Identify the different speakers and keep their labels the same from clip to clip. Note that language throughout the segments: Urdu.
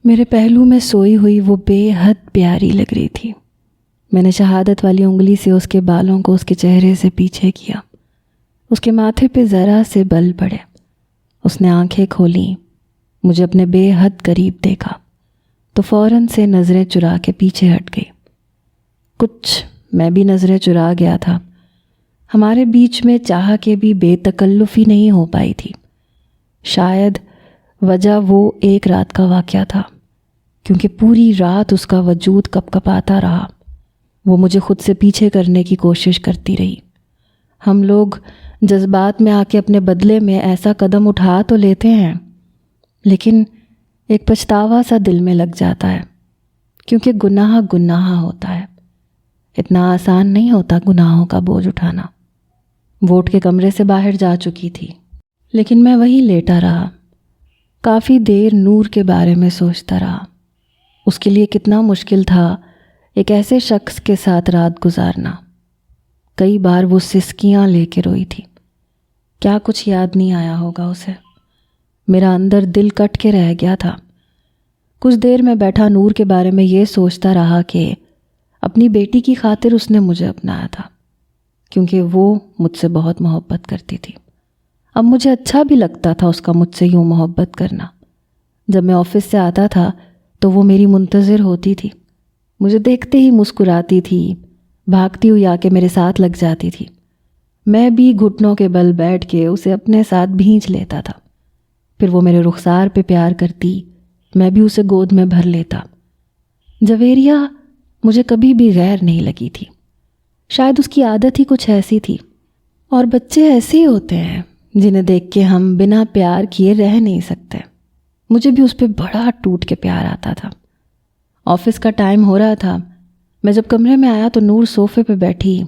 Speaker 1: میرے پہلو میں سوئی ہوئی وہ بے حد پیاری لگ رہی تھی۔ میں نے شہادت والی انگلی سے اس کے بالوں کو اس کے چہرے سے پیچھے کیا۔ اس کے ماتھے پہ ذرا سے بل پڑے۔ اس نے آنکھیں کھولیں، مجھے اپنے بے حد قریب دیکھا تو فوراً سے نظریں چرا کے پیچھے ہٹ گئی۔ کچھ میں بھی نظریں چرا گیا تھا۔ ہمارے بیچ میں چاہ کے بھی بے تکلفی نہیں ہو پائی تھی۔ شاید وجہ وہ ایک رات کا واقعہ تھا، کیونکہ پوری رات اس کا وجود کپ کپاتا رہا۔ وہ مجھے خود سے پیچھے کرنے کی کوشش کرتی رہی۔ ہم لوگ جذبات میں آ کے اپنے بدلے میں ایسا قدم اٹھا تو لیتے ہیں، لیکن ایک پچھتاوا سا دل میں لگ جاتا ہے، کیونکہ گناہ گناہ ہوتا ہے۔ اتنا آسان نہیں ہوتا گناہوں کا بوجھ اٹھانا۔ ووٹ کے کمرے سے باہر جا چکی تھی، لیکن میں وہیں لیٹا رہا۔ کافی دیر نور کے بارے میں سوچتا رہا۔ اس کے لیے کتنا مشکل تھا ایک ایسے شخص کے ساتھ رات گزارنا۔ کئی بار وہ سسکیاں لے کے روئی تھی۔ کیا کچھ یاد نہیں آیا ہوگا اسے؟ میرا اندر دل کٹ کے رہ گیا تھا۔ کچھ دیر میں بیٹھا نور کے بارے میں یہ سوچتا رہا کہ اپنی بیٹی کی خاطر اس نے مجھے اپنایا تھا، کیونکہ وہ مجھ سے بہت محبت کرتی تھی۔ اب مجھے اچھا بھی لگتا تھا اس کا مجھ سے یوں محبت کرنا۔ جب میں آفس سے آتا تھا تو وہ میری منتظر ہوتی تھی، مجھے دیکھتے ہی مسکراتی تھی، بھاگتی ہوئی آ کے میرے ساتھ لگ جاتی تھی۔ میں بھی گھٹنوں کے بل بیٹھ کے اسے اپنے ساتھ بھینچ لیتا تھا۔ پھر وہ میرے رخسار پہ پیار کرتی، میں بھی اسے گود میں بھر لیتا۔ جویریہ مجھے کبھی بھی غیر نہیں لگی تھی۔ شاید اس کی عادت ہی کچھ ایسی تھی، اور بچے ایسے ہی ہوتے ہیں جنہیں دیکھ کے ہم بنا پیار کیے رہ نہیں سکتے۔ مجھے بھی اس پہ بڑا ٹوٹ کے پیار آتا تھا۔ آفس کا ٹائم ہو رہا تھا۔ میں جب کمرے میں آیا تو نور صوفے پہ بیٹھی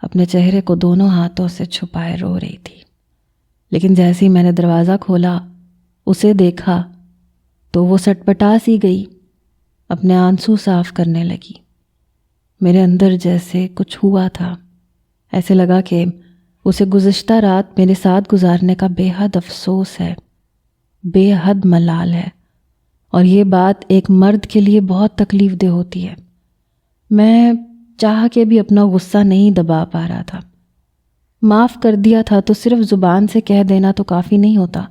Speaker 1: اپنے چہرے کو دونوں ہاتھوں سے چھپائے رو رہی تھی، لیکن جیسے ہی میں نے دروازہ کھولا، اسے دیکھا تو وہ سٹپٹا سی گئی، اپنے آنسو صاف کرنے لگی۔ میرے اندر جیسے کچھ ہوا تھا، ایسے لگا کہ اسے گزشتہ رات میرے ساتھ گزارنے کا بے حد افسوس ہے، بے حد ملال ہے، اور یہ بات ایک مرد کے لیے بہت تکلیف دہ ہوتی ہے۔ میں چاہ کے بھی اپنا غصہ نہیں دبا پا رہا تھا۔ معاف کر دیا تھا تو صرف زبان سے کہہ دینا تو کافی نہیں ہوتا۔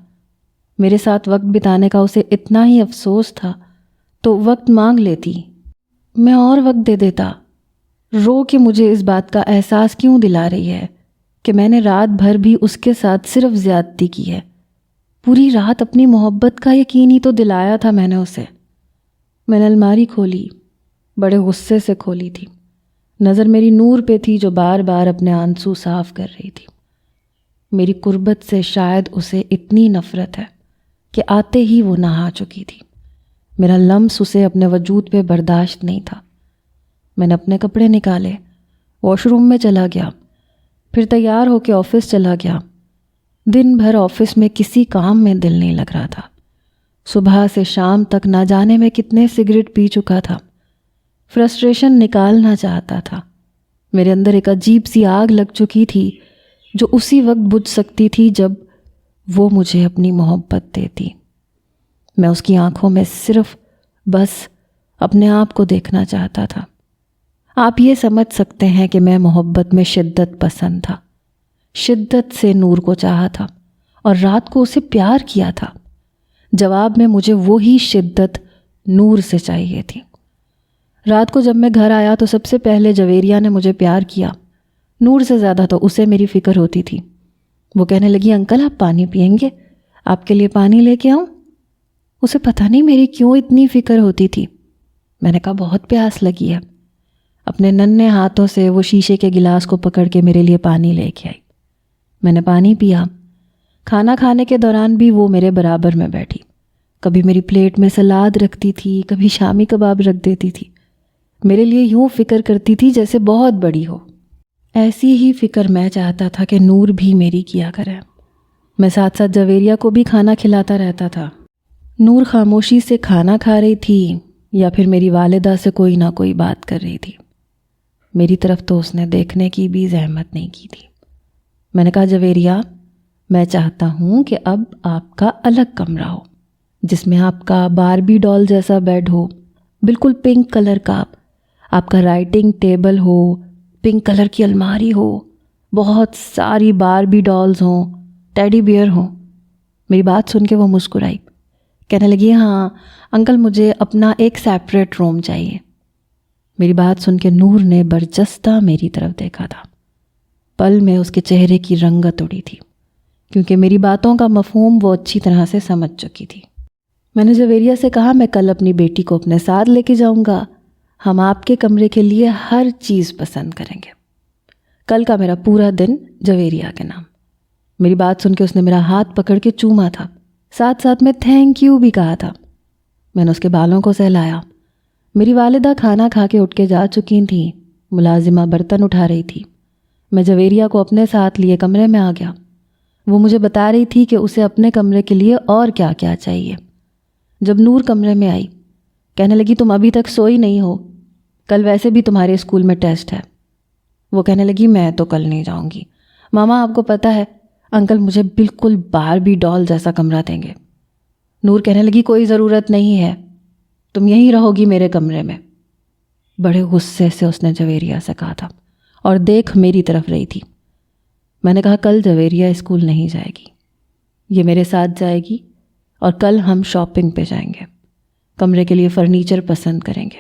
Speaker 1: میرے ساتھ وقت بتانے کا اسے اتنا ہی افسوس تھا تو وقت مانگ لیتی، میں اور وقت دے دیتا۔ رو کے مجھے اس بات کا احساس کیوں دلا رہی ہے کہ میں نے رات بھر بھی اس کے ساتھ صرف زیادتی کی ہے؟ پوری رات اپنی محبت کا یقین ہی تو دلایا تھا میں نے اسے۔ میں نے الماری کھولی، بڑے غصے سے کھولی تھی۔ نظر میری نور پہ تھی جو بار بار اپنے آنسو صاف کر رہی تھی۔ میری قربت سے شاید اسے اتنی نفرت ہے کہ آتے ہی وہ نہا چکی تھی۔ میرا لمس اسے اپنے وجود پہ برداشت نہیں تھا۔ میں نے اپنے کپڑے نکالے، واش روم میں چلا گیا، پھر تیار ہو کے آفس چلا گیا۔ دن بھر آفس میں کسی کام میں دل نہیں لگ رہا تھا۔ صبح سے شام تک نہ جانے میں کتنے سگریٹ پی چکا تھا۔ فرسٹریشن نکالنا چاہتا تھا۔ میرے اندر ایک عجیب سی آگ لگ چکی تھی جو اسی وقت بجھ سکتی تھی جب وہ مجھے اپنی محبت دیتی۔ میں اس کی آنکھوں میں صرف بس اپنے آپ کو دیکھنا چاہتا تھا۔ آپ یہ سمجھ سکتے ہیں کہ میں محبت میں شدت پسند تھا، شدت سے نور کو چاہا تھا اور رات کو اسے پیار کیا تھا۔ جواب میں مجھے وہی شدت نور سے چاہیے تھی۔ رات کو جب میں گھر آیا تو سب سے پہلے جویریہ نے مجھے پیار کیا۔ نور سے زیادہ تو اسے میری فکر ہوتی تھی۔ وہ کہنے لگی، انکل آپ پانی پئیں گے؟ آپ کے لیے پانی لے کے آؤں؟ اسے پتہ نہیں میری کیوں اتنی فکر ہوتی تھی۔ میں نے کہا بہت پیاس لگی ہے۔ اپنے ننھے ہاتھوں سے وہ شیشے کے گلاس کو پکڑ کے میرے لیے پانی لے کے آئی۔ میں نے پانی پیا۔ کھانا کھانے کے دوران بھی وہ میرے برابر میں بیٹھی، کبھی میری پلیٹ میں سلاد رکھتی تھی، کبھی شامی کباب رکھ دیتی تھی۔ میرے لیے یوں فکر کرتی تھی جیسے بہت بڑی ہو۔ ایسی ہی فکر میں چاہتا تھا کہ نور بھی میری کیا کرے۔ میں ساتھ ساتھ جویریہ کو بھی کھانا کھلاتا رہتا تھا۔ نور خاموشی سے کھانا کھا رہی تھی یا پھر میری والدہ سے کوئی نہ کوئی بات کر رہی تھی۔ میری طرف تو اس نے دیکھنے کی بھی زحمت نہیں کی تھی۔ میں نے کہا جویریہ، میں چاہتا ہوں کہ اب آپ کا الگ کمرہ ہو۔ جس میں آپ کا باربی ڈال جیسا بیڈ ہو، بالکل پنک کلر کا، آپ کا رائٹنگ ٹیبل ہو، پنک کلر کی الماری ہو، بہت ساری باربی ڈالز ہوں، ٹیڈی بیئر ہوں۔ میری بات سن کے وہ مسکرائی، کہنے لگی ہاں انکل مجھے اپنا ایک سیپریٹ روم چاہیے۔ میری بات سن کے نور نے برجستہ میری طرف دیکھا تھا۔ پل میں اس کے چہرے کی رنگت اڑی تھی، کیونکہ میری باتوں کا مفہوم وہ اچھی طرح سے سمجھ چکی تھی۔ میں نے جویریہ سے کہا میں کل اپنی بیٹی کو اپنے ساتھ لے کے جاؤں گا، ہم آپ کے کمرے کے لیے ہر چیز پسند کریں گے۔ کل کا میرا پورا دن جویریہ کے نام۔ میری بات سن کے اس نے میرا ہاتھ پکڑ کے چوما تھا، ساتھ ساتھ میں تھینک یو بھی کہا تھا۔ میں نے اس کے بالوں کو سہلایا۔ میری والدہ کھانا کھا کے اٹھ کے جا چکی تھیں، ملازمہ برتن اٹھا رہی تھی۔ میں جویریہ کو اپنے ساتھ لیے کمرے میں آ گیا۔ وہ مجھے بتا رہی تھی کہ اسے اپنے کمرے کے لیے اور کیا کیا چاہیے۔ جب نور کمرے میں آئی، کہنے لگی تم ابھی تک سوئی نہیں ہو، کل ویسے بھی تمہارے اسکول میں ٹیسٹ ہے۔ وہ کہنے لگی میں تو کل نہیں جاؤں گی، ماما آپ کو پتہ ہے انکل مجھے بالکل باربی ڈال جیسا کمرہ دیں گے۔ نور کہنے لگی کوئی ضرورت نہیں ہے، تم یہیں رہو گی میرے کمرے میں۔ بڑے غصے سے اس نے جویریہ سے کہا تھا اور دیکھ میری طرف رہی تھی۔ میں نے کہا کل جویریہ اسکول نہیں جائے گی، یہ میرے ساتھ جائے گی اور کل ہم شاپنگ پہ جائیں گے، کمرے کے لیے فرنیچر پسند کریں گے۔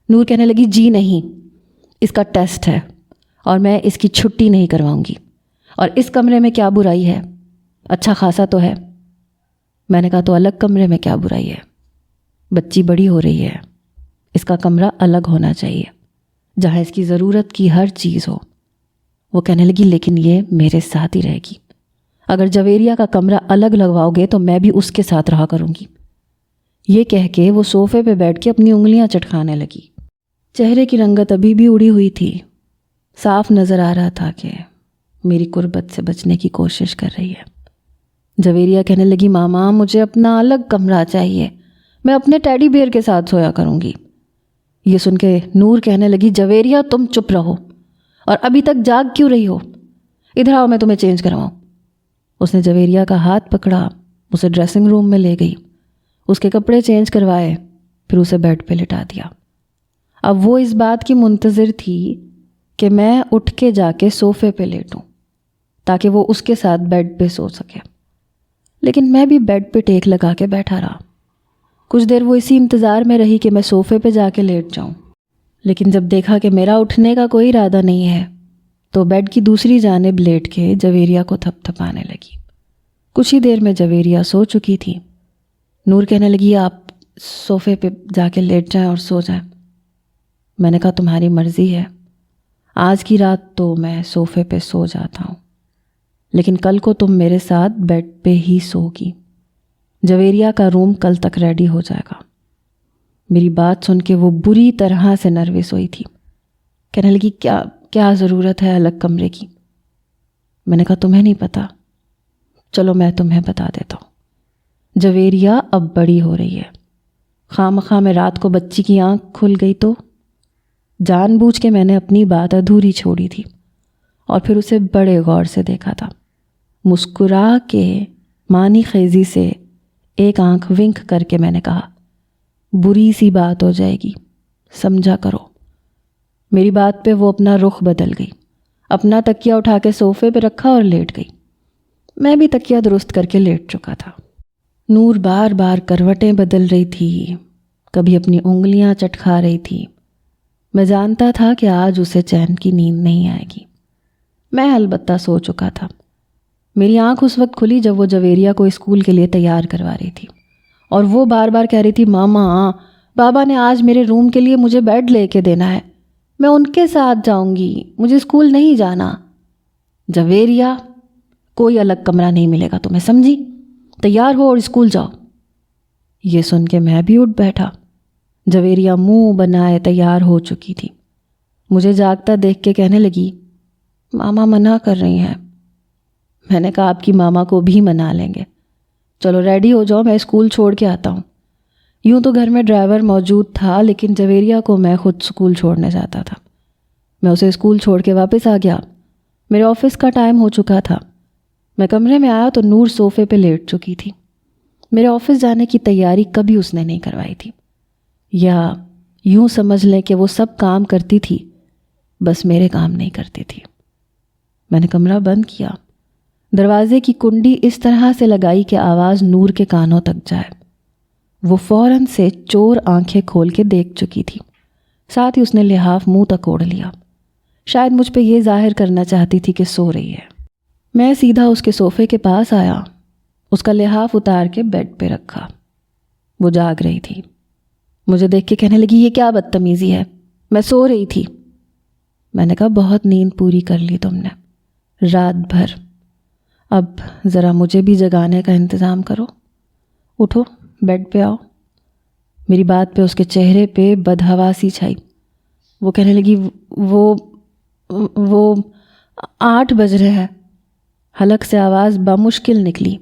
Speaker 1: نور کہنے لگی جی نہیں، اس کا ٹیسٹ ہے اور میں اس کی چھٹی نہیں کرواؤں گی، اور اس کمرے میں کیا برائی ہے، اچھا خاصا تو ہے۔ میں نے کہا تو الگ کمرے میں کیا برائی ہے، بچی بڑی ہو رہی ہے، اس کا کمرہ الگ ہونا چاہیے جہاں اس کی ضرورت کی ہر چیز ہو۔ وہ کہنے لگی لیکن یہ میرے ساتھ ہی رہے گی، اگر جویریہ کا کمرہ الگ لگواؤ گے تو میں بھی اس کے ساتھ رہا کروں گی۔ یہ کہہ کے وہ صوفے پہ بیٹھ کے اپنی انگلیاں چٹکانے لگی۔ چہرے کی رنگت ابھی بھی اڑی ہوئی تھی، صاف نظر آ رہا تھا کہ میری قربت سے بچنے کی کوشش کر رہی ہے۔ جویریہ کہنے لگی ماما مجھے اپنا الگ کمرہ چاہیے، میں اپنے ٹیڈی بیئر کے ساتھ سویا کروں گی۔ یہ سن کے نور کہنے لگی جویریہ تم چپ رہو، اور ابھی تک جاگ کیوں رہی ہو، ادھر آؤ میں تمہیں چینج کرواؤں۔ اس نے جویریہ کا ہاتھ پکڑا، اسے ڈریسنگ روم میں لے گئی، اس کے کپڑے چینج کروائے، پھر اسے بیڈ پہ لٹا دیا۔ اب وہ اس بات کی منتظر تھی کہ میں اٹھ کے جا کے صوفے پہ لیٹوں تاکہ وہ اس کے ساتھ بیڈ پہ سو سکے، لیکن میں بھی بیڈ پہ ٹیک لگا کے بیٹھا رہا۔ کچھ دیر وہ اسی انتظار میں رہی کہ میں صوفے پہ جا کے لیٹ جاؤں، لیکن جب دیکھا کہ میرا اٹھنے کا کوئی ارادہ نہیں ہے تو بیڈ کی دوسری جانب لیٹ کے جویریہ کو تھپ تھپانے لگی۔ کچھ ہی دیر میں جویریہ سو چکی تھی۔ نور کہنے لگی آپ صوفے پہ جا کے لیٹ جائیں اور سو جائیں۔ میں نے کہا تمہاری مرضی ہے، آج کی رات تو میں صوفے پہ سو جاتا ہوں، لیکن کل کو تم میرے ساتھ بیڈ پہ ہی سوگی۔ جویریہ کا روم کل تک ریڈی ہو جائے گا۔ میری بات سن کے وہ بری طرح سے نروس ہوئی تھی، کہنے لگی کیا ضرورت ہے الگ کمرے کی؟ میں نے کہا تمہیں نہیں پتا، چلو میں تمہیں بتا دیتا ہوں۔ جویریہ اب بڑی ہو رہی ہے، خواہ مخواہ میں رات کو بچی کی آنکھ کھل گئی تو جان بوجھ کے میں نے اپنی بات ادھوری چھوڑی تھی اور پھر اسے بڑے غور سے دیکھا تھا۔ مسکرا کے معنی خیزی سے ایک آنکھ ونک کر کے میں نے کہا بری سی بات ہو جائے گی، سمجھا کرو۔ میری بات پہ وہ اپنا رخ بدل گئی، اپنا تکیہ اٹھا کے صوفے پہ رکھا اور لیٹ گئی۔ میں بھی تکیہ درست کر کے لیٹ چکا تھا۔ نور بار بار کروٹیں بدل رہی تھی، کبھی اپنی انگلیاں چٹکا رہی تھی۔ میں جانتا تھا کہ آج اسے چین کی نیند نہیں آئے گی۔ میں البتہ سو چکا تھا۔ میری آنکھ اس وقت کھلی جب وہ جویریہ کو اسکول کے لیے تیار کروا رہی تھی، اور وہ بار بار کہہ رہی تھی ماما بابا نے آج میرے روم کے لیے مجھے بیڈ لے کے دینا ہے، میں ان کے ساتھ جاؤں گی، مجھے اسکول نہیں جانا۔ جویریہ کوئی الگ کمرہ نہیں ملے گا تمہیں، سمجھی؟ تیار ہو اور اسکول جاؤ۔ یہ سن کے میں بھی اٹھ بیٹھا۔ جویریہ منہ بنائے تیار ہو چکی تھی، مجھے جاگتا دیکھ کے کہنے لگی ماما منع کر رہی ہیں۔ میں نے کہا آپ کی ماما کو بھی منا لیں گے، چلو ریڈی ہو جاؤ، میں اسکول چھوڑ کے آتا ہوں۔ یوں تو گھر میں ڈرائیور موجود تھا، لیکن جویریہ کو میں خود اسکول چھوڑنے جاتا تھا۔ میں اسے اسکول چھوڑ کے واپس آ گیا۔ میرے آفس کا ٹائم ہو چکا تھا۔ میں کمرے میں آیا تو نور صوفے پہ لیٹ چکی تھی۔ میرے آفس جانے کی تیاری کبھی اس نے نہیں کروائی تھی، یا یوں سمجھ لیں کہ وہ سب کام کرتی تھی، بس میرے کام نہیں کرتی تھی۔ میں نے کمرہ بند کیا، دروازے کی کنڈی اس طرح سے لگائی کہ آواز نور کے کانوں تک جائے۔ وہ فوراً سے چور آنکھیں کھول کے دیکھ چکی تھی، ساتھ ہی اس نے لحاف منہ تک اوڑھ لیا، شاید مجھ پہ یہ ظاہر کرنا چاہتی تھی کہ سو رہی ہے۔ میں سیدھا اس کے صوفے کے پاس آیا، اس کا لحاف اتار کے بیڈ پہ رکھا۔ وہ جاگ رہی تھی، مجھے دیکھ کے کہنے لگی، یہ کیا بدتمیزی ہے، میں سو رہی تھی۔ میں نے کہا، بہت نیند پوری کر لی تم نے رات بھر، اب ذرا مجھے بھی جگانے کا انتظام کرو، اٹھو بیڈ پہ آؤ۔ میری بات پہ اس کے چہرے پہ بدحواسی چھائی۔ وہ کہنے لگی، وہ 8 بج رہے ہیں۔ حلق سے آواز بمشکل نکلی۔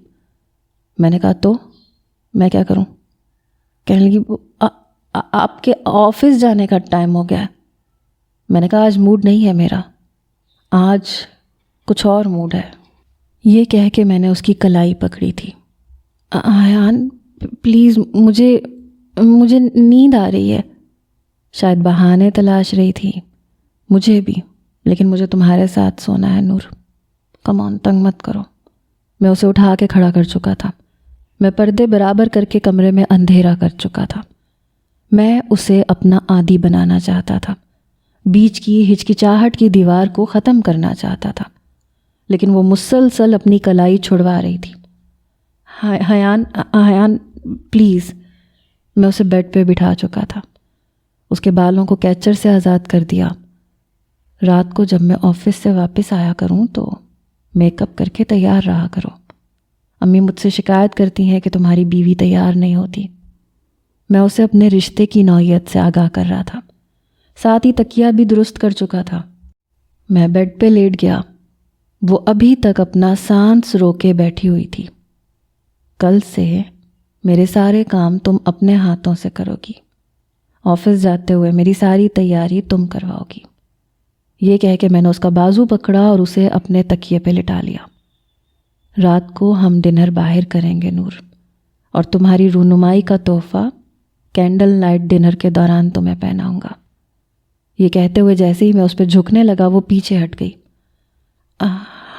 Speaker 1: میں نے کہا، تو میں کیا کروں؟ کہنے لگی، آپ کے آفس جانے کا ٹائم ہو گیا ہے۔ میں نے کہا، آج موڈ نہیں ہے میرا، آج کچھ اور موڈ ہے۔ یہ کہہ کے میں نے اس کی کلائی پکڑی تھی۔ ایان پلیز، مجھے نیند آ رہی ہے۔ شاید بہانے تلاش رہی تھی، مجھے بھی، لیکن مجھے تمہارے ساتھ سونا ہے نور، کم آن، تنگ مت کرو۔ میں اسے اٹھا کے کھڑا کر چکا تھا، میں پردے برابر کر کے کمرے میں اندھیرا کر چکا تھا۔ میں اسے اپنا عادی بنانا چاہتا تھا، بیچ کی ہچکچاہٹ کی دیوار کو ختم کرنا چاہتا تھا، لیکن وہ مسلسل اپنی کلائی چھڑوا رہی تھی۔ ایان پلیز۔ میں اسے بیڈ پہ بٹھا چکا تھا، اس کے بالوں کو کیچر سے آزاد کر دیا۔ رات کو جب میں آفس سے واپس آیا کروں تو میک اپ کر کے تیار رہا کرو۔ امی مجھ سے شکایت کرتی ہیں کہ تمہاری بیوی تیار نہیں ہوتی۔ میں اسے اپنے رشتے کی نوعیت سے آگاہ کر رہا تھا، ساتھ ہی تکیہ بھی درست کر چکا تھا۔ میں بیڈ پہ لیٹ گیا، وہ ابھی تک اپنا سانس روکے بیٹھی ہوئی تھی۔ کل سے میرے سارے کام تم اپنے ہاتھوں سے کرو گی، آفس جاتے ہوئے میری ساری تیاری تم کرواؤ گی۔ یہ کہہ کے میں نے اس کا بازو پکڑا اور اسے اپنے تکیے پہ لٹا لیا۔ رات کو ہم ڈنر باہر کریں گے نور، اور تمہاری رونمائی کا تحفہ کینڈل لائٹ ڈنر کے دوران تمہیں پہناؤں گا۔ یہ کہتے ہوئے جیسے ہی میں اس پہ جھکنے لگا وہ پیچھے ہٹ گئی۔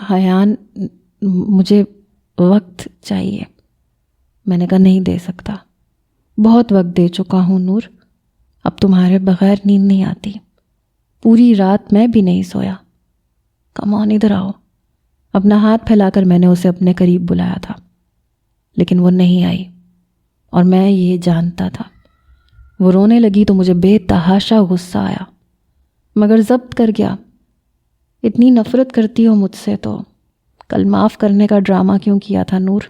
Speaker 1: ایان مجھے وقت چاہیے۔ میں نے کہا، نہیں دے سکتا، بہت وقت دے چکا ہوں نور، اب تمہارے بغیر نیند نہیں آتی، پوری رات میں بھی نہیں سویا۔ کم آن، ادھر آؤ۔ اپنا ہاتھ پھیلا کر میں نے اسے اپنے قریب بلایا تھا، لیکن وہ نہیں آئی، اور میں یہ جانتا تھا۔ وہ رونے لگی تو مجھے بے تحاشا غصہ آیا، مگر ضبط کر گیا۔ اتنی نفرت کرتی ہو مجھ سے تو کل معاف کرنے کا ڈرامہ کیوں کیا تھا نور؟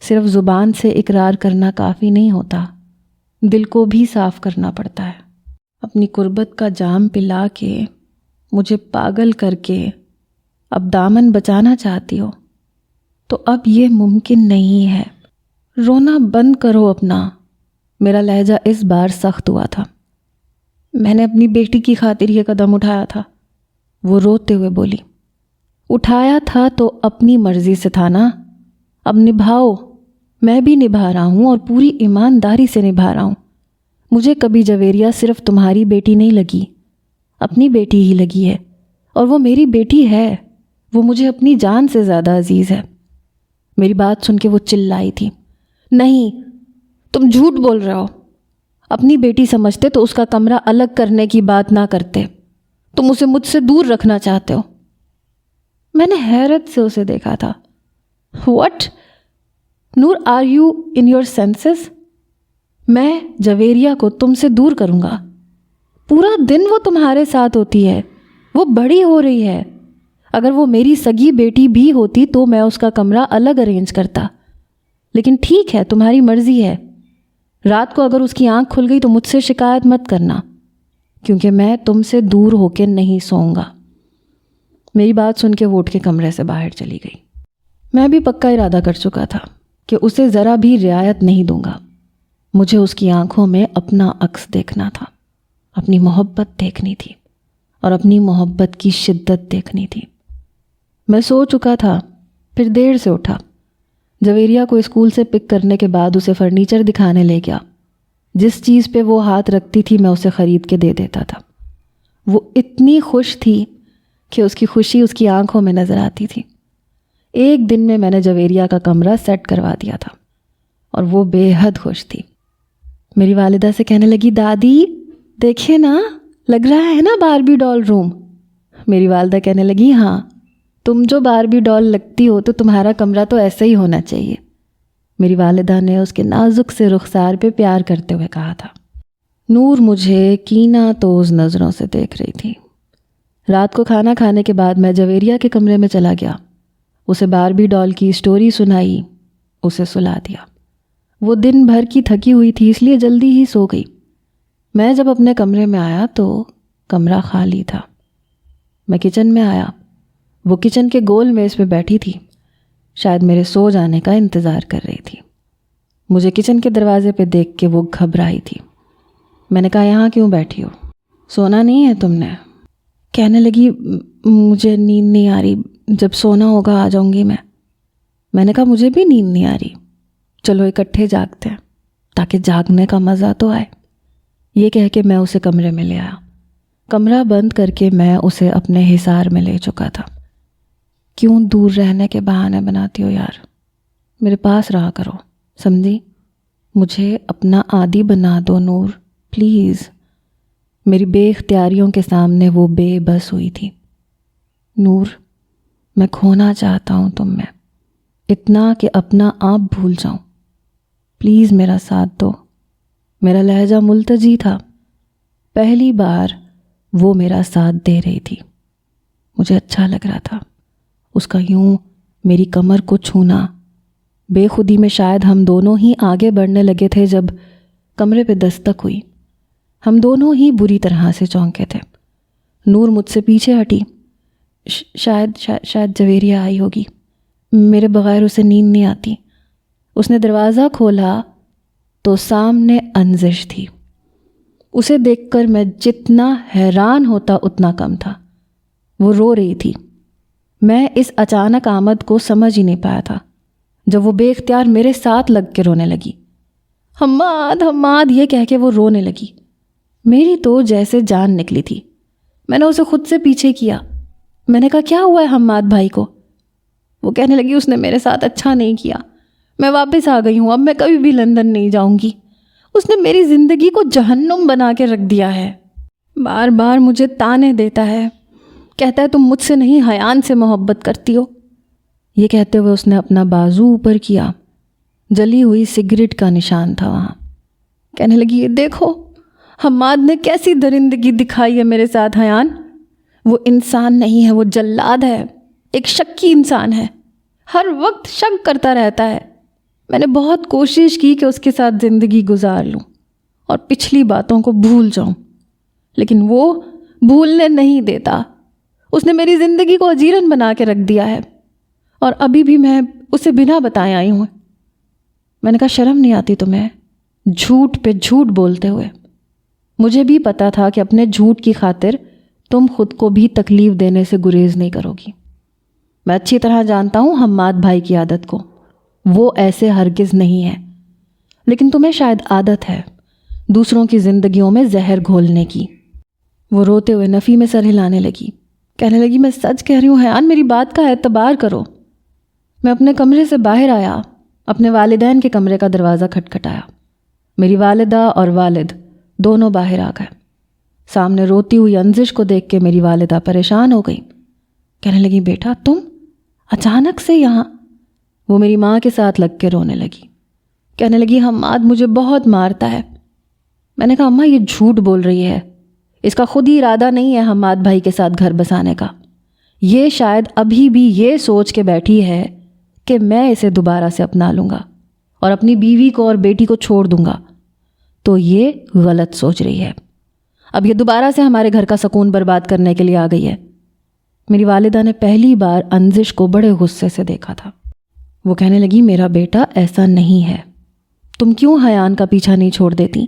Speaker 1: صرف زبان سے اقرار کرنا کافی نہیں ہوتا، دل کو بھی صاف کرنا پڑتا ہے۔ اپنی قربت کا جام پلا کے مجھے پاگل کر کے اب دامن بچانا چاہتی ہو تو اب یہ ممکن نہیں ہے۔ رونا بند کرو اپنا۔ میرا لہجہ اس بار سخت ہوا تھا۔ میں نے اپنی بیٹی کی خاطر یہ قدم اٹھایا تھا، وہ روتے ہوئے بولی۔ اٹھایا تھا تو اپنی مرضی سے تھا نا، اب نبھاؤ۔ میں بھی نبھا رہا ہوں اور پوری ایمانداری سے نبھا رہا ہوں۔ مجھے کبھی جویریہ صرف تمہاری بیٹی نہیں لگی، اپنی بیٹی ہی لگی ہے، اور وہ میری بیٹی ہے، وہ مجھے اپنی جان سے زیادہ عزیز ہے۔ میری بات سن کے وہ چلائی تھی، نہیں، تم جھوٹ بول رہے ہو۔ اپنی بیٹی سمجھتے تو اس کا کمرہ الگ کرنے کی بات نہ کرتے، تم اسے مجھ سے دور رکھنا چاہتے ہو۔ میں نے حیرت سے اسے دیکھا تھا۔ What? Noor, are you in your senses? میں جویریہ کو تم سے دور کروں گا؟ پورا دن وہ تمہارے ساتھ ہوتی ہے، وہ بڑی ہو رہی ہے۔ اگر وہ میری سگی بیٹی بھی ہوتی تو میں اس کا کمرہ الگ ارینج کرتا، لیکن ٹھیک ہے، تمہاری مرضی ہے۔ رات کو اگر اس کی آنکھ کھل گئی تو مجھ سے شکایت مت کرنا، کیونکہ میں تم سے دور ہو کے نہیں سوؤں گا۔ میری بات سن کے وہ اٹھ کے کمرے سے باہر چلی گئی۔ میں بھی پکا ارادہ کر چکا تھا کہ اسے ذرا بھی رعایت نہیں دوں گا۔ مجھے اس کی آنکھوں میں اپنا عکس دیکھنا تھا، اپنی محبت دیکھنی تھی، اور اپنی محبت کی شدت دیکھنی تھی۔ میں سو چکا تھا، پھر دیر سے اٹھا۔ جویریہ کو اسکول سے پک کرنے کے بعد اسے فرنیچر دکھانے لے گیا. جس چیز پہ وہ ہاتھ رکھتی تھی میں اسے خرید کے دے دیتا تھا. وہ اتنی خوش تھی کہ اس کی خوشی اس کی آنکھوں میں نظر آتی تھی. ایک دن میں نے جویریہ کا کمرہ سیٹ کروا دیا تھا اور وہ بے حد خوش تھی. میری والدہ سے کہنے لگی, دادی دیکھیے نا, لگ رہا ہے نا باربی ڈال روم. میری والدہ کہنے لگی, ہاں تم جو باربی ڈال لگتی ہو تو تمہارا کمرہ تو ایسا ہی ہونا چاہیے. میری والدہ نے اس کے نازک سے رخسار پہ پیار کرتے ہوئے کہا تھا. نور مجھے کینہ توز نظروں سے دیکھ رہی تھی. رات کو کھانا کھانے کے بعد میں جویریہ کے کمرے میں چلا گیا. اسے باربی ڈال کی اسٹوری سنائی, اسے سلا دیا. وہ دن بھر کی تھکی ہوئی تھی اس لیے جلدی ہی سو گئی. میں جب اپنے کمرے میں آیا تو کمرہ خالی تھا. میں کچن میں آیا. وہ کچن کے گول میز پہ بیٹھی تھی, شاید میرے سو جانے کا انتظار کر رہی تھی. مجھے کچن کے دروازے پہ دیکھ کے وہ گھبرائی تھی. میں نے کہا, یہاں کیوں بیٹھی ہو, سونا نہیں ہے تم نے؟ کہنے لگی, مجھے نیند نہیں آ رہی, جب سونا ہوگا آ جاؤں گی میں. میں نے کہا, مجھے بھی نیند نہیں آ رہی, چلو اکٹھے جاگتے ہیں تاکہ جاگنے کا مزہ تو آئے. یہ کہہ کے میں اسے کمرے میں لے آیا. کمرہ بند کر کے میں اسے اپنے حصار میں لے چکا تھا. کیوں دور رہنے کے بہانے بناتی ہو یار, میرے پاس رہا کرو, سمجھی؟ مجھے اپنا عادی بنا دو نور, پلیز. میری بے اختیاریوں کے سامنے وہ بے بس ہوئی تھی. نور, میں کھونا چاہتا ہوں تم میں, اتنا کہ اپنا آپ بھول جاؤں. پلیز میرا ساتھ دو. میرا لہجہ ملتجی تھا. پہلی بار وہ میرا ساتھ دے رہی تھی. مجھے اچھا لگ رہا تھا اس کا یوں میری کمر کو چھونا. بے خودی میں شاید ہم دونوں ہی آگے بڑھنے لگے تھے جب کمرے پہ دستک ہوئی. ہم دونوں ہی بری طرح سے چونکے تھے. نور مجھ سے پیچھے ہٹی. شاید جویریہ آئی ہوگی, میرے بغیر اسے نیند نہیں آتی. اس نے دروازہ کھولا تو سامنے انزش تھی. اسے دیکھ کر میں جتنا حیران ہوتا اتنا کم تھا. وہ رو رہی تھی. میں اس اچانک آمد کو سمجھ ہی نہیں پایا تھا جب وہ بے اختیار میرے ساتھ لگ کے رونے لگی. حماد حماد یہ کہہ کے وہ رونے لگی. میری تو جیسے جان نکلی تھی. میں نے اسے خود سے پیچھے کیا. میں نے کہا, کیا ہوا ہے حماد بھائی کو؟ وہ کہنے لگی, اس نے میرے ساتھ اچھا نہیں کیا, میں واپس آ گئی ہوں, اب میں کبھی بھی لندن نہیں جاؤں گی. اس نے میری زندگی کو جہنم بنا کے رکھ دیا ہے. بار بار مجھے تانے دیتا ہے, کہتا ہے تم مجھ سے نہیں حیان سے محبت کرتی ہو. یہ کہتے ہوئے اس نے اپنا بازو اوپر کیا. جلی ہوئی سگریٹ کا نشان تھا وہاں. کہنے لگی, یہ دیکھو حماد نے کیسی درندگی دکھائی ہے میرے ساتھ حیان. وہ انسان نہیں ہے, وہ جلاد ہے, ایک شکی انسان ہے, ہر وقت شک کرتا رہتا ہے. میں نے بہت کوشش کی کہ اس کے ساتھ زندگی گزار لوں اور پچھلی باتوں کو بھول جاؤں, لیکن وہ بھولنے نہیں دیتا. اس نے میری زندگی کو اجیرن بنا کے رکھ دیا ہے اور ابھی بھی میں اسے بنا بتائے آئی ہوں. میں نے کہا, شرم نہیں آتی تمہیں جھوٹ پہ جھوٹ بولتے ہوئے؟ مجھے بھی پتا تھا کہ اپنے جھوٹ کی خاطر تم خود کو بھی تکلیف دینے سے گریز نہیں کرو گی. میں اچھی طرح جانتا ہوں حماد بھائی کی عادت کو, وہ ایسے ہرگز نہیں ہے, لیکن تمہیں شاید عادت ہے دوسروں کی زندگیوں میں زہر گھولنے کی. وہ روتے ہوئے نفی میں سر ہلانے لگی. کہنے لگی, میں سچ کہہ رہی ہوں حیان, میری بات کا اعتبار کرو. میں اپنے کمرے سے باہر آیا, اپنے والدین کے کمرے کا دروازہ کھٹکھٹایا. میری والدہ اور والد دونوں باہر آ گئے. سامنے روتی ہوئی انزش کو دیکھ کے میری والدہ پریشان ہو گئی. کہنے لگی, بیٹا تم اچانک سے یہاں؟ وہ میری ماں کے ساتھ لگ کے رونے لگی. کہنے لگی, حماد مجھے بہت مارتا ہے. میں نے کہا, اماں یہ جھوٹ بول رہی ہے, اس کا خود ہی ارادہ نہیں ہے حماد بھائی کے ساتھ گھر بسانے کا. یہ شاید ابھی بھی یہ سوچ کے بیٹھی ہے کہ میں اسے دوبارہ سے اپنا لوں گا اور اپنی بیوی کو اور بیٹی کو چھوڑ دوں گا. تو یہ غلط سوچ رہی ہے. اب یہ دوبارہ سے ہمارے گھر کا سکون برباد کرنے کے لیے آ گئی ہے. میری والدہ نے پہلی بار انزش کو بڑے غصے سے دیکھا تھا. وہ کہنے لگی, میرا بیٹا ایسا نہیں ہے, تم کیوں حیان کا پیچھا نہیں چھوڑ دیتی؟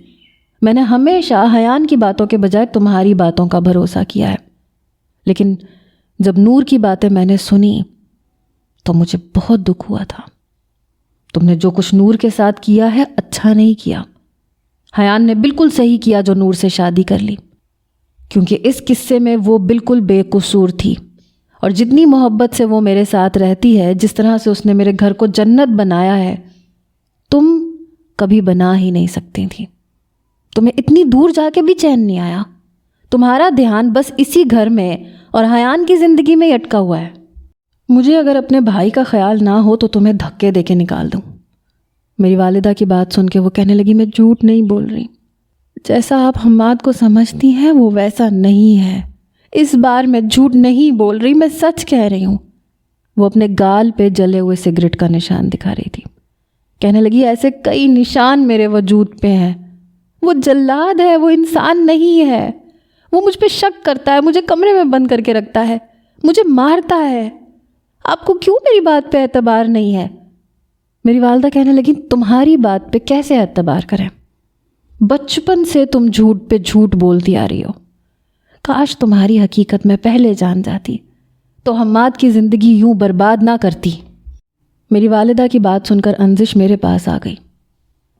Speaker 1: میں نے ہمیشہ حیان کی باتوں کے بجائے تمہاری باتوں کا بھروسہ کیا ہے, لیکن جب نور کی باتیں میں نے سنی تو مجھے بہت دکھ ہوا تھا. تم نے جو کچھ نور کے ساتھ کیا ہے اچھا نہیں کیا۔ حیان نے بالکل صحیح کیا جو نور سے شادی کر لی، کیونکہ اس قصے میں وہ بالکل بے قصور تھی، اور جتنی محبت سے وہ میرے ساتھ رہتی ہے، جس طرح سے اس نے میرے گھر کو جنت بنایا ہے، تم کبھی بنا ہی نہیں سکتی تھی۔ تمہیں اتنی دور جا کے بھی چین نہیں آیا، تمہارا دھیان بس اسی گھر میں اور حیان کی زندگی میں ہی اٹکا ہوا ہے۔ مجھے اگر اپنے بھائی کا خیال نہ ہو تو تمہیں دھکے دے کے نکال دوں۔ میری والدہ کی بات سن کے وہ کہنے لگی، میں جھوٹ نہیں بول رہی، جیسا آپ حماد کو سمجھتی ہیں وہ ویسا نہیں ہے، اس بار میں جھوٹ نہیں بول رہی، میں سچ کہہ رہی ہوں۔ وہ اپنے گال پہ جلے ہوئے سگریٹ کا نشان دکھا رہی تھی، کہنے لگی، ایسے کئی نشان میرے وجود پہ ہیں، وہ جلاد ہے، وہ انسان نہیں ہے، وہ مجھ پہ شک کرتا ہے، مجھے کمرے میں بند کر کے رکھتا ہے، مجھے مارتا ہے، آپ کو کیوں میری بات پہ اعتبار نہیں ہے؟ میری والدہ کہنے لگی، تمہاری بات پہ کیسے اعتبار کریں؟ بچپن سے تم جھوٹ پہ جھوٹ بولتی آ رہی ہو، کاش تمہاری حقیقت میں پہلے جان جاتی تو حماد کی زندگی یوں برباد نہ کرتی۔ میری والدہ کی بات سن کر انزش میرے پاس آ گئی،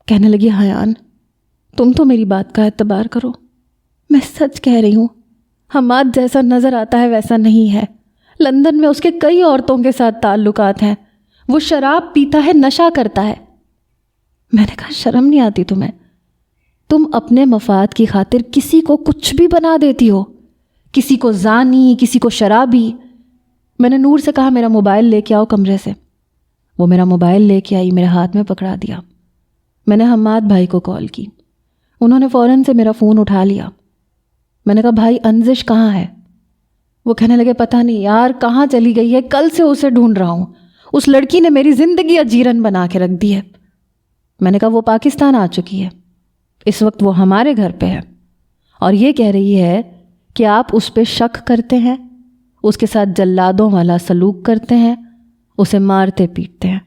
Speaker 1: کہنے لگی، حیان تم تو میری بات کا اعتبار کرو، میں سچ کہہ رہی ہوں، حماد جیسا نظر آتا ہے ویسا نہیں ہے، لندن میں اس کے کئی عورتوں کے ساتھ تعلقات ہیں، وہ شراب پیتا ہے، نشہ کرتا ہے۔ میں نے کہا، شرم نہیں آتی تمہیں؟ تم اپنے مفاد کی خاطر کسی کو کچھ بھی بنا دیتی ہو، کسی کو زانی، کسی کو شرابی۔ میں نے نور سے کہا، میرا موبائل لے کے آؤ کمرے سے۔ وہ میرا موبائل لے کے آئی، میرے ہاتھ میں پکڑا دیا۔ میں نے حماد بھائی کو کال کی، انہوں نے فوراً سے میرا فون اٹھا لیا۔ میں نے کہا، بھائی انزش کہاں ہے؟ وہ کہنے لگے، پتہ نہیں یار کہاں چلی گئی ہے، کل سے اسے ڈھونڈ رہا ہوں، اس لڑکی نے میری زندگی اجیرن بنا کے رکھ دی ہے۔ میں نے کہا، وہ پاکستان آ چکی ہے، اس وقت وہ ہمارے گھر پہ ہے، اور یہ کہہ رہی ہے کہ آپ اس پہ شک کرتے ہیں، اس کے ساتھ جلادوں والا سلوک کرتے ہیں، اسے مارتے پیٹتے ہیں۔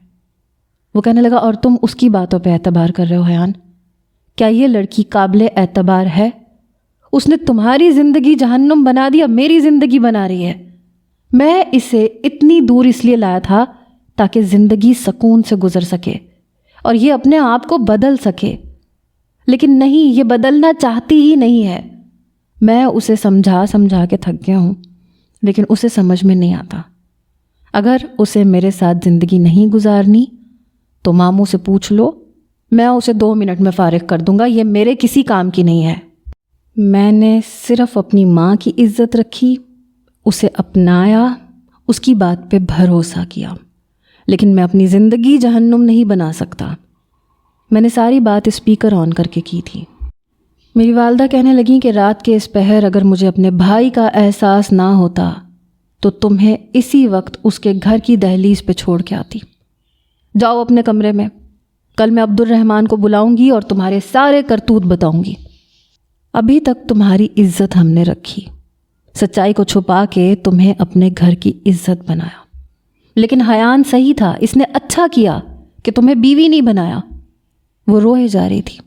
Speaker 1: وہ کہنے لگا، اور تم اس کی باتوں پہ اعتبار کر رہے ہو حیان؟ کیا یہ لڑکی قابل اعتبار ہے؟ اس نے تمہاری زندگی جہنم بنا دی، اب میری زندگی بنا رہی ہے۔ میں اسے اتنی دور اس لیے لایا تھا تاکہ زندگی سکون سے گزر سکے اور یہ اپنے آپ کو بدل سکے، لیکن نہیں، یہ بدلنا چاہتی ہی نہیں ہے۔ میں اسے سمجھا کے تھک گیا ہوں، لیکن اسے سمجھ میں نہیں آتا۔ اگر اسے میرے ساتھ زندگی نہیں گزارنی تو ماموں سے پوچھ لو، میں اسے 2 منٹ میں فارغ کر دوں گا، یہ میرے کسی کام کی نہیں ہے۔ میں نے صرف اپنی ماں کی عزت رکھی، اسے اپنایا، اس کی بات پہ بھروسہ کیا، لیکن میں اپنی زندگی جہنم نہیں بنا سکتا۔ میں نے ساری بات اسپیکر آن کر کے کی تھی۔ میری والدہ کہنے لگیں کہ رات کے اس پہر اگر مجھے اپنے بھائی کا احساس نہ ہوتا تو تمہیں اسی وقت اس کے گھر کی دہلیز پہ چھوڑ کے آتی۔ جاؤ اپنے کمرے میں، کل میں عبد الرحمن کو بلاؤں گی اور تمہارے سارے کرتوت بتاؤں گی۔ ابھی تک تمہاری عزت ہم نے رکھی، سچائی کو چھپا کے تمہیں اپنے گھر کی عزت بنایا، لیکن حیان صحیح تھا، اس نے اچھا کیا کہ تمہیں بیوی نہیں بنایا۔ وہ روئے جا رہی تھی،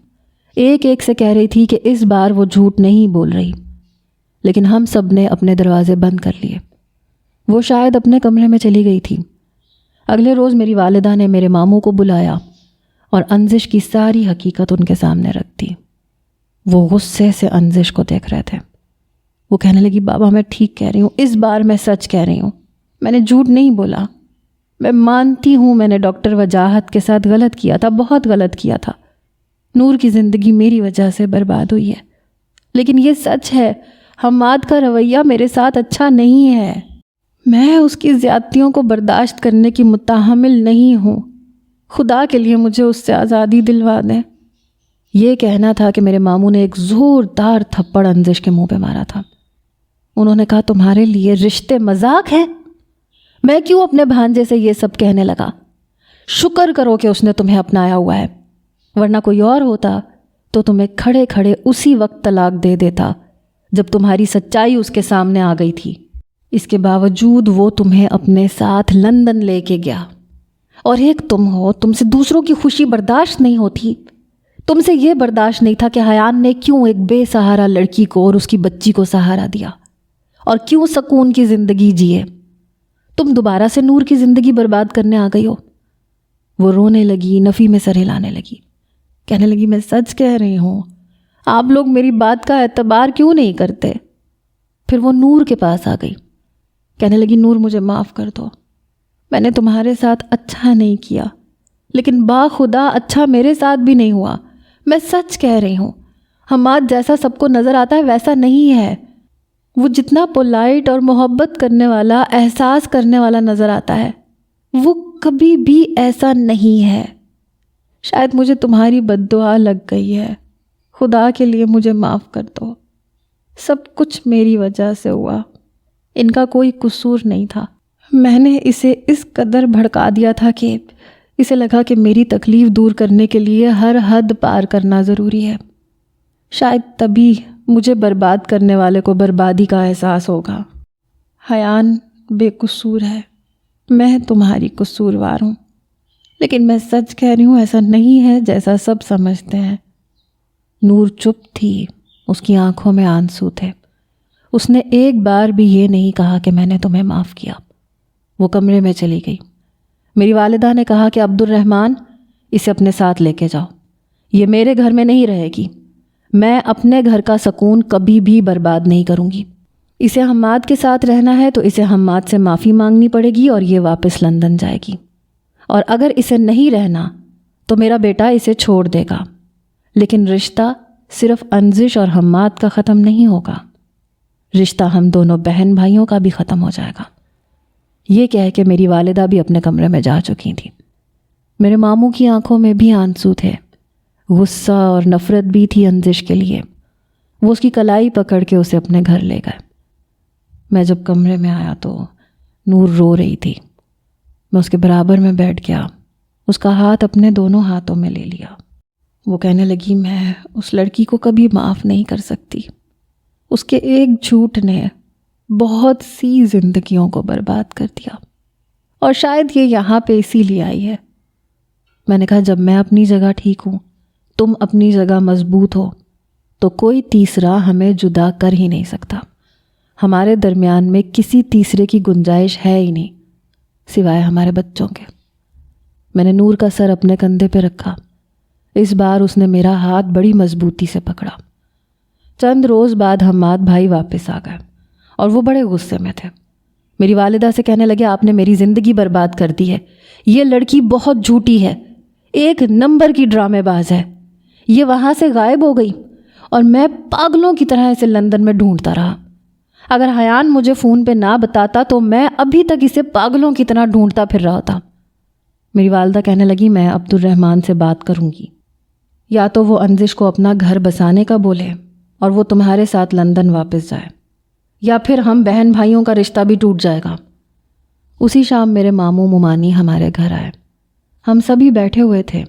Speaker 1: ایک ایک سے کہہ رہی تھی کہ اس بار وہ جھوٹ نہیں بول رہی، لیکن ہم سب نے اپنے دروازے بند کر لیے۔ وہ شاید اپنے کمرے میں چلی گئی تھی۔ اگلے روز میری والدہ نے میرے ماموں کو بلایا اور انزش کی ساری حقیقت ان کے سامنے رکھ دی۔ وہ غصے سے انزش کو دیکھ رہے تھے۔ وہ کہنے لگی، بابا میں ٹھیک کہہ رہی ہوں، اس بار میں سچ کہہ رہی ہوں، میں نے جھوٹ نہیں بولا، میں مانتی ہوں میں نے ڈاکٹر وجاہت کے ساتھ غلط کیا تھا، بہت غلط کیا تھا، نور کی زندگی میری وجہ سے برباد ہوئی ہے، لیکن یہ سچ ہے، حماد کا رویہ میرے ساتھ اچھا نہیں ہے، میں اس کی زیادتیوں کو برداشت کرنے کی متحمل نہیں ہوں، خدا کے لیے مجھے اس سے آزادی دلوا دیں۔ یہ کہنا تھا کہ میرے ماموں نے ایک زوردار تھپڑ انزش کے منہ پہ مارا تھا۔ انہوں نے کہا، تمہارے لیے رشتے مذاق ہیں؟ میں کیوں اپنے بھانجے سے یہ سب کہنے لگا؟ شکر کرو کہ اس نے تمہیں اپنایا ہوا ہے، ورنہ کوئی اور ہوتا تو تمہیں کھڑے کھڑے اسی وقت طلاق دے دیتا جب تمہاری سچائی اس کے سامنے آ گئی تھی۔ اس کے باوجود وہ تمہیں اپنے ساتھ لندن لے کے گیا، اور ایک تم ہو، تم سے دوسروں کی خوشی برداشت نہیں ہوتی، تم سے یہ برداشت نہیں تھا کہ حیان نے کیوں ایک بے سہارا لڑکی کو اور اس کی بچی کو سہارا دیا اور کیوں سکون کی زندگی جیے۔ تم دوبارہ سے نور کی زندگی برباد کرنے آ گئی ہو۔ وہ رونے لگی، نفی میں سر ہلانے لگی، کہنے لگی میں سچ کہہ رہی ہوں، آپ لوگ میری بات کا اعتبار کیوں نہیں کرتے؟ پھر وہ نور کے پاس آ گئی، کہنے لگی نور مجھے معاف کر دو، میں نے تمہارے ساتھ اچھا نہیں کیا، لیکن باخدا اچھا میرے ساتھ بھی نہیں ہوا، میں سچ کہہ رہی ہوں، حماد جیسا سب کو نظر آتا ہے ویسا نہیں ہے، وہ جتنا پولائٹ اور محبت کرنے والا، احساس کرنے والا نظر آتا ہے وہ کبھی بھی ایسا نہیں ہے۔ شاید مجھے تمہاری بد دعا لگ گئی ہے، خدا کے لیے مجھے معاف کر دو، سب کچھ میری وجہ سے ہوا، ان کا کوئی قصور نہیں تھا، میں نے اسے اس قدر بھڑکا دیا تھا کہ اسے لگا کہ میری تکلیف دور کرنے کے لیے ہر حد پار کرنا ضروری ہے، شاید تبھی مجھے برباد کرنے والے کو بربادی کا احساس ہوگا۔ حیان بے قصور ہے، میں تمہاری قصوروار ہوں، لیکن میں سچ کہہ رہی ہوں ایسا نہیں ہے جیسا سب سمجھتے ہیں۔ نور چپ تھی، اس کی آنکھوں میں آنسو تھے، اس نے ایک بار بھی یہ نہیں کہا کہ میں نے تمہیں معاف کیا۔ وہ کمرے میں چلی گئی۔ میری والدہ نے کہا کہ عبد الرحمن اسے اپنے ساتھ لے کے جاؤ، یہ میرے گھر میں نہیں رہے گی، میں اپنے گھر کا سکون کبھی بھی برباد نہیں کروں گی، اسے حماد کے ساتھ رہنا ہے تو اسے حماد سے معافی مانگنی پڑے گی اور یہ واپس لندن جائے گی، اور اگر اسے نہیں رہنا تو میرا بیٹا اسے چھوڑ دے گا، لیکن رشتہ صرف انزش اور حماد کا ختم نہیں ہوگا، رشتہ ہم دونوں بہن بھائیوں کا بھی ختم ہو جائے گا۔ یہ کہہ کے میری والدہ بھی اپنے کمرے میں جا چکی تھی۔ میرے ماموں کی آنکھوں میں بھی آنسو تھے، غصہ اور نفرت بھی تھی انزش کے لیے۔ وہ اس کی کلائی پکڑ کے اسے اپنے گھر لے گئے۔ میں جب کمرے میں آیا تو نور رو رہی تھی۔ میں اس کے برابر میں بیٹھ گیا، اس کا ہاتھ اپنے دونوں ہاتھوں میں لے لیا۔ وہ کہنے لگی میں اس لڑکی کو کبھی معاف نہیں کر سکتی، اس کے ایک جھوٹ نے بہت سی زندگیوں کو برباد کر دیا، اور شاید یہ یہاں پہ اسی لیے آئی ہے۔ میں نے کہا جب میں اپنی جگہ ٹھیک ہوں، تم اپنی جگہ مضبوط ہو، تو کوئی تیسرا ہمیں جدا کر ہی نہیں سکتا، ہمارے درمیان میں کسی تیسرے کی گنجائش ہے ہی نہیں سوائے ہمارے بچوں کے۔ میں نے نور کا سر اپنے کندھے پہ رکھا، اس بار اس نے میرا ہاتھ بڑی مضبوطی سے پکڑا۔ چند روز بعد حماد بھائی واپس آ گئے اور وہ بڑے غصے میں تھے۔ میری والدہ سے کہنے لگے آپ نے میری زندگی برباد کر دی ہے، یہ لڑکی بہت جھوٹی ہے، ایک نمبر کی ڈرامے باز ہے، یہ وہاں سے غائب ہو گئی اور میں پاگلوں کی طرح اسے لندن میں ڈھونڈتا رہا، اگر حیان مجھے فون پہ نہ بتاتا تو میں ابھی تک اسے پاگلوں کی طرح ڈھونڈتا پھر رہا ہوتا۔ میری والدہ کہنے لگی میں عبد الرحمن سے بات کروں گی، یا تو وہ انزش کو اپنا گھر بسانے کا بولے اور وہ تمہارے ساتھ لندن واپس جائے، یا پھر ہم بہن بھائیوں کا رشتہ بھی ٹوٹ جائے گا۔ اسی شام میرے ماموں ممانی ہمارے گھر آئے، ہم سبھی بیٹھے ہوئے تھے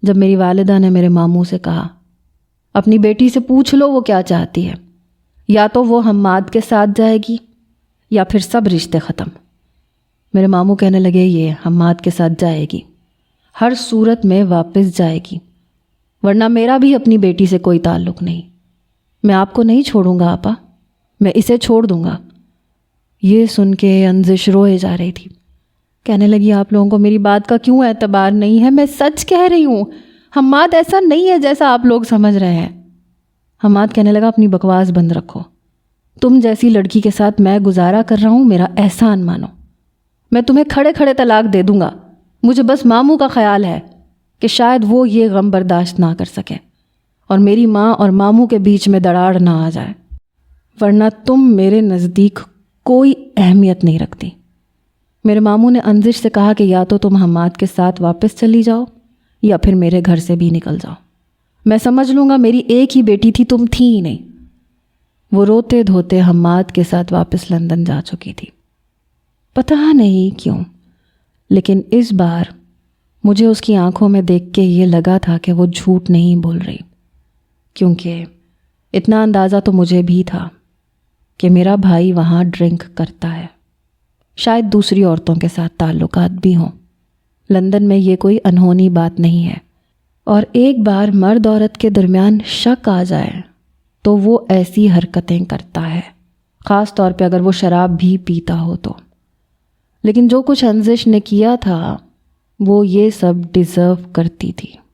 Speaker 1: جب میری والدہ نے میرے ماموں سے کہا اپنی بیٹی سے پوچھ لو وہ کیا چاہتی ہے، یا تو وہ حماد کے ساتھ جائے گی یا پھر سب رشتے ختم۔ میرے ماموں کہنے لگے یہ حماد کے ساتھ جائے گی، ہر صورت میں واپس جائے گی، ورنہ میرا بھی اپنی بیٹی سے کوئی تعلق نہیں، میں آپ کو نہیں چھوڑوں گا آپا، میں اسے چھوڑ دوں گا۔ یہ سن کے انزش روئے جا رہی تھی، کہنے لگی آپ لوگوں کو میری بات کا کیوں اعتبار نہیں ہے، میں سچ کہہ رہی ہوں، حماد ایسا نہیں ہے جیسا آپ لوگ سمجھ رہے ہیں۔ حماد کہنے لگا اپنی بکواس بند رکھو، تم جیسی لڑکی کے ساتھ میں گزارا کر رہا ہوں، میرا احسان مانو، میں تمہیں کھڑے کھڑے طلاق دے دوں گا، مجھے بس ماموں کا خیال ہے کہ شاید وہ یہ غم برداشت نہ کر سکے اور میری ماں اور ماموں کے بیچ میں دراڑ نہ آ جائے، ورنہ تم میرے نزدیک کوئی اہمیت نہیں رکھتی۔ میرے ماموں نے انزش سے کہا کہ یا تو تم حماد کے ساتھ واپس چلی جاؤ یا پھر میرے گھر سے بھی نکل جاؤ، میں سمجھ لوں گا میری ایک ہی بیٹی تھی، تم تھی ہی نہیں۔ وہ روتے دھوتے حماد کے ساتھ واپس لندن جا چکی تھی۔ پتہ نہیں کیوں، لیکن اس بار مجھے اس کی آنکھوں میں دیکھ کے یہ لگا تھا کہ وہ جھوٹ نہیں بول رہی، کیونکہ اتنا اندازہ تو مجھے بھی تھا کہ میرا بھائی وہاں ڈرنک کرتا ہے، شاید دوسری عورتوں کے ساتھ تعلقات بھی ہوں، لندن میں یہ کوئی انہونی بات نہیں ہے، اور ایک بار مرد عورت کے درمیان شک آ جائے تو وہ ایسی حرکتیں کرتا ہے، خاص طور پہ اگر وہ شراب بھی پیتا ہو تو۔ لیکن جو کچھ انزش نے کیا تھا وہ یہ سب ڈیزرو کرتی تھی۔